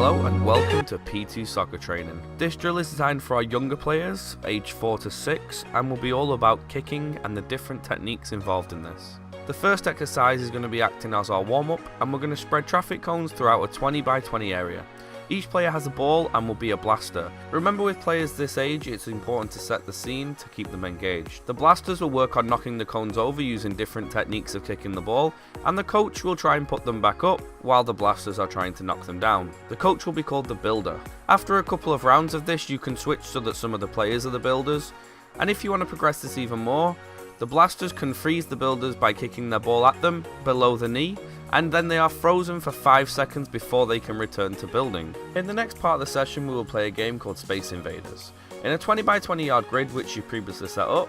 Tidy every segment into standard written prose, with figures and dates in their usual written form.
Hello and welcome to P2 Soccer Training. This drill is designed for our younger players, aged 4 to 6, and will be all about kicking and the different techniques involved in this. The first exercise is going to be acting as our warm-up, and we're going to spread traffic cones throughout a 20 by 20 area. Each player has a ball and will be a blaster. Remember, with players this age, it's important to set the scene to keep them engaged. The blasters will work on knocking the cones over using different techniques of kicking the ball, and the coach will try and put them back up while the blasters are trying to knock them down. The coach will be called the builder. After a couple of rounds of this, you can switch so that some of the players are the builders, and if you want to progress this even more, the blasters can freeze the builders by kicking their ball at them below the knee, and then they are frozen for 5 seconds before they can return to building. In the next part of the session, we will play a game called Space Invaders. In a 20 by 20 yard grid which you previously set up,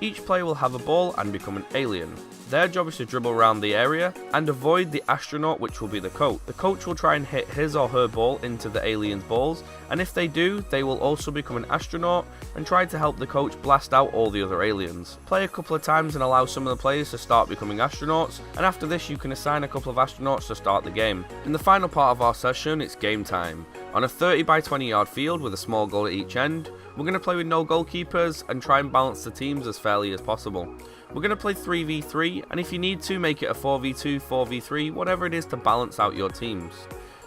each player will have a ball and become an alien. Their job is to dribble around the area and avoid the astronaut, which will be the coach. The coach will try and hit his or her ball into the alien's balls, and if they do, they will also become an astronaut and try to help the coach blast out all the other aliens. Play a couple of times and allow some of the players to start becoming astronauts, and after this you can assign a couple of astronauts to start the game. In the final part of our session, it's game time. On a 30 by 20 yard field with a small goal at each end, we're going to play with no goalkeepers and try and balance the teams as fairly as possible. We're going to play 3v3, and if you need to, make it a 4v2, 4v3, whatever it is to balance out your teams.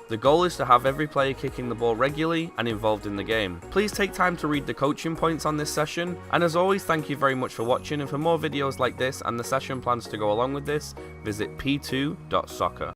The goal is to have every player kicking the ball regularly and involved in the game. Please take time to read the coaching points on this session, and as always, thank you very much for watching, and for more videos like this and the session plans to go along with this, visit p2.soccer.